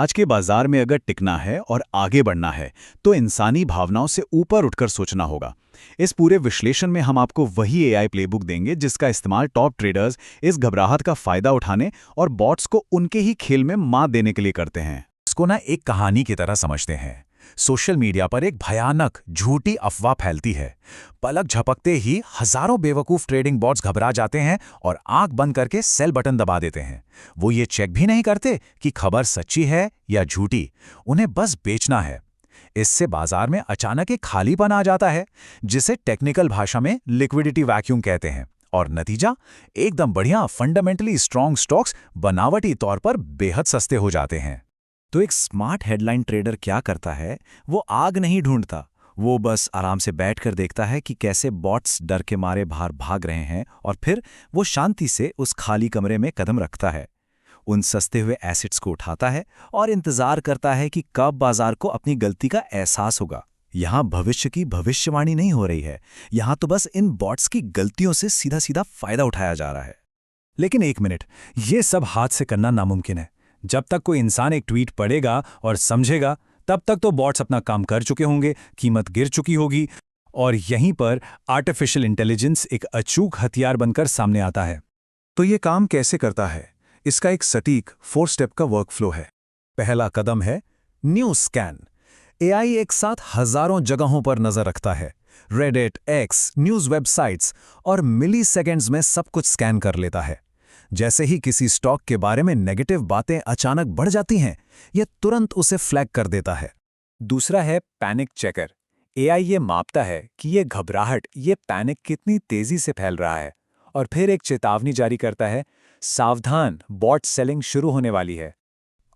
आज के बाजार में अगर टिकना है और आगे बढ़ना है तो इंसानी भावनाओं से ऊपर उठकर सोचना होगा। इस पूरे विश्लेषण में हम आपको वही एआई प्लेबुक देंगे जिसका इस्तेमाल टॉप ट्रेडर्स इस घबराहट का फायदा उठाने और बॉट्स को उनके ही खेल में मात देने के लिए करते हैं। इसको ना एक कहानी की तरह समझते हैं। सोशल मीडिया पर एक भयानक झूठी अफवाह फैलती है। पलक झपकते ही हजारों बेवकूफ ट्रेडिंग बॉट्स घबरा जाते हैं और आंख बंद करके सेल बटन दबा देते हैं। वो ये चेक भी नहीं करते कि खबर सच्ची है या झूठी, उन्हें बस बेचना है। इससे बाजार में अचानक एक खालीपन आ जाता है, जिसे टेक्निकल भाषा में लिक्विडिटी वैक्यूम कहते हैं। और नतीजा एकदम बढ़िया फंडामेंटली स्ट्रॉन्ग स्टॉक्स बनावटी तौर पर बेहद सस्ते हो जाते हैं। तो एक स्मार्ट हेडलाइन ट्रेडर क्या करता है? वो आग नहीं ढूंढता, वो बस आराम से बैठकर देखता है कि कैसे बॉट्स डर के मारे बाहर भाग रहे हैं, और फिर वो शांति से उस खाली कमरे में कदम रखता है, उन सस्ते हुए एसेट्स को उठाता है और इंतजार करता है कि कब बाजार को अपनी गलती का एहसास होगा। यहां भविष्य की भविष्यवाणी नहीं हो रही है, यहां तो बस इन बॉट्स की गलतियों से सीधा सीधा फायदा उठाया जा रहा है। लेकिन एक मिनट, ये सब हाथ से करना नामुमकिन है। जब तक कोई इंसान एक ट्वीट पढ़ेगा और समझेगा, तब तक तो बॉट्स अपना काम कर चुके होंगे, कीमत गिर चुकी होगी, और यहीं पर आर्टिफिशियल इंटेलिजेंस एक अचूक हथियार बनकर सामने आता है। तो ये काम कैसे करता है? इसका एक सटीक 4 स्टेप का वर्कफ्लो है। पहला कदम है न्यूज़ स्कैन। एआई एक साथ हजारों जगहों पर नजर रखता है। रेडिट, एक्स, न्यूज़ वेबसाइट्स, और मिली सेकेंड्स में सब कुछ स्कैन कर लेता है। जैसे ही किसी स्टॉक के बारे में नेगेटिव बातें अचानक बढ़ जाती हैं, यह तुरंत उसे फ्लैग कर देता है। दूसरा है पैनिक चेकर। एआई ये मापता है कि ये घबराहट, ये पैनिक कितनी तेजी से फैल रहा है, और फिर एक चेतावनी जारी करता है, सावधान, बॉट सेलिंग शुरू होने वाली है।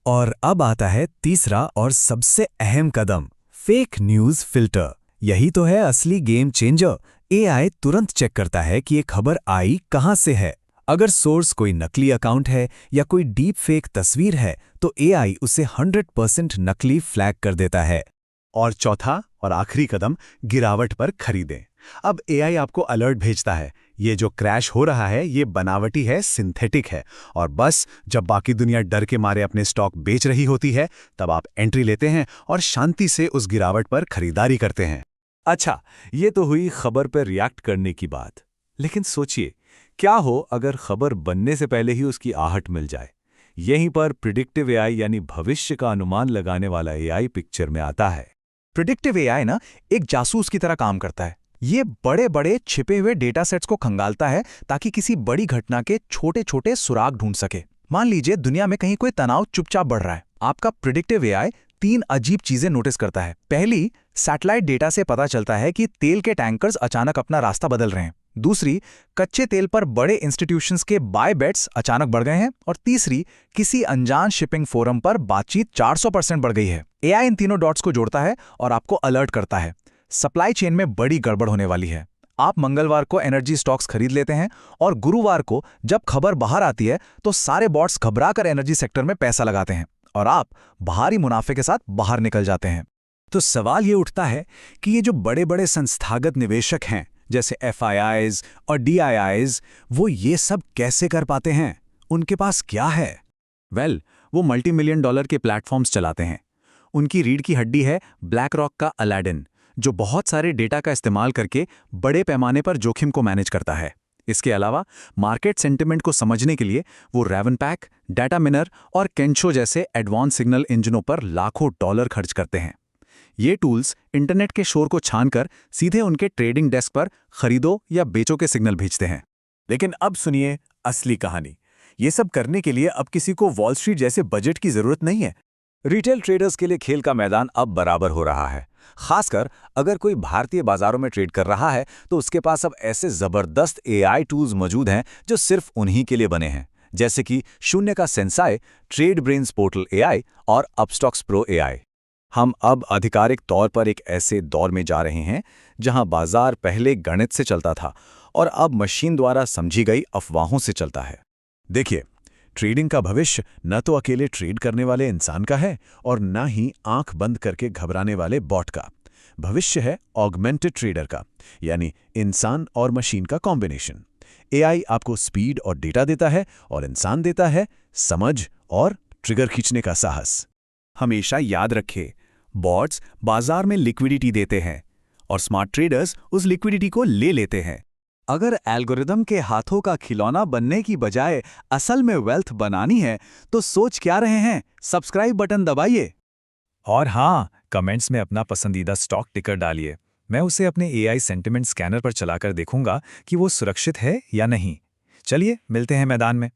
और अब आता है तीसरा और सबसे अहम कदम, फेक न्यूज़ फिल्टर। यही तो है असली गेम चेंजर। एआई तुरंत चेक करता है कि ये खबर आई कहां से है। अगर सोर्स कोई नकली अकाउंट है या कोई डीप फेक तस्वीर है, तो एआई उसे 100% नकली फ्लैग कर देता है। और चौथा और आखिरी कदम, गिरावट पर खरीदें। अब एआई आपको अलर्ट भेजता है, ये जो क्रैश हो रहा है ये बनावटी है, सिंथेटिक है, और बस जब बाकी दुनिया डर के मारे अपने स्टॉक बेच रही होती है, तब आप एंट्री लेते हैं और शांति से उस गिरावट पर खरीदारी करते हैं। अच्छा, ये तो हुई खबर पर रिएक्ट करने की बात। लेकिन सोचिए, क्या हो अगर खबर बनने से पहले ही उसकी आहट मिल जाए? यहीं पर प्रिडिक्टिव एआई यानी भविष्य का अनुमान लगाने वाला एआई पिक्चर में आता है। प्रिडिक्टिव एआई ना एक जासूस की तरह काम करता है। ये बड़े बड़े छिपे हुए डेटा सेट्स को खंगालता है ताकि किसी बड़ी घटना के छोटे छोटे सुराग ढूंढ सके। मान लीजिए दुनिया में कहीं कोई तनाव चुपचाप बढ़ रहा है। आपका प्रिडिक्टिव एआई 3 अजीब चीजें नोटिस करता है। पहली, सैटेलाइट डेटा से पता चलता है कि तेल के टैंकर्स अचानक अपना रास्ता बदल रहे हैं। दूसरी, कच्चे तेल पर बड़े इंस्टीट्यूशंस के बाय बेट्स अचानक बढ़ गए हैं। और तीसरी, किसी अनजान शिपिंग फोरम पर बातचीत 400% बढ़ गई है। एआई इन तीनों डॉट्स को जोड़ता है और आपको अलर्ट करता है, सप्लाई चेन में बड़ी गड़बड़ होने वाली है। आप मंगलवार को एनर्जी स्टॉक्स खरीद लेते हैं और गुरुवार को जब खबर बाहर आती है तो सारे बॉट्स घबराकर एनर्जी सेक्टर में पैसा लगाते हैं और आप भारी मुनाफे के साथ बाहर निकल जाते हैं। तो सवाल ये उठता है कि ये जो बड़े बड़े संस्थागत निवेशक हैं, जैसे FIIs और DIIs, वो ये सब कैसे कर पाते हैं? उनके पास क्या है? वो मल्टी-मिलियन डॉलर के प्लेटफॉर्म्स चलाते हैं। उनकी रीढ़ की हड्डी है ब्लैक रॉक का अलाडिन, जो बहुत सारे डेटा का इस्तेमाल करके बड़े पैमाने पर जोखिम को मैनेज करता है। इसके अलावा मार्केट सेंटिमेंट को समझने के लिए वो रेवनपैक, डाटामिनर और केंशो जैसे एडवांस सिग्नल इंजनों पर लाखों डॉलर खर्च करते हैं। ये टूल्स इंटरनेट के शोर को छानकर सीधे उनके ट्रेडिंग डेस्क पर खरीदो या बेचो के सिग्नल भेजते हैं। लेकिन अब सुनिए असली कहानी। ये सब करने के लिए अब किसी को वॉल स्ट्रीट जैसे बजट की जरूरत नहीं है। रिटेल ट्रेडर्स के लिए खेल का मैदान अब बराबर हो रहा है। खासकर अगर कोई भारतीय बाजारों में ट्रेड कर रहा है तो उसके पास अब ऐसे जबरदस्त एआई टूल्स मौजूद हैं जो सिर्फ उन्हीं के लिए बने हैं, जैसे कि शून्य का Sensei, trade brains portal AI और अपस्टॉक्स प्रो एआई। हम अब आधिकारिक तौर पर एक ऐसे दौर में जा रहे हैं जहां बाजार पहले गणित से चलता था और अब मशीन द्वारा समझी गई अफवाहों से चलता है। देखिए, ट्रेडिंग का भविष्य न तो अकेले ट्रेड करने वाले इंसान का है और न ही आंख बंद करके घबराने वाले बॉट का। भविष्य है ऑगमेंटेड ट्रेडर का, यानी इंसान और मशीन का कॉम्बिनेशन। एआई आपको स्पीड और डेटा देता है और इंसान देता है समझ और ट्रिगर खींचने का साहस। हमेशा याद रखें, बॉट्स बाजार में लिक्विडिटी देते हैं और स्मार्ट ट्रेडर्स उस लिक्विडिटी को ले लेते हैं। अगर एल्गोरिदम के हाथों का खिलौना बनने की बजाय असल में वेल्थ बनानी है तो सोच क्या रहे हैं? सब्सक्राइब बटन दबाइए। और हाँ, कमेंट्स में अपना पसंदीदा स्टॉक टिकर डालिए। मैं उसे अपने AI सेंटिमेंट स्कैनर पर चलाकर देखूंगा कि वो सुरक्षित है या नहीं। चलिए मिलते हैं मैदान में।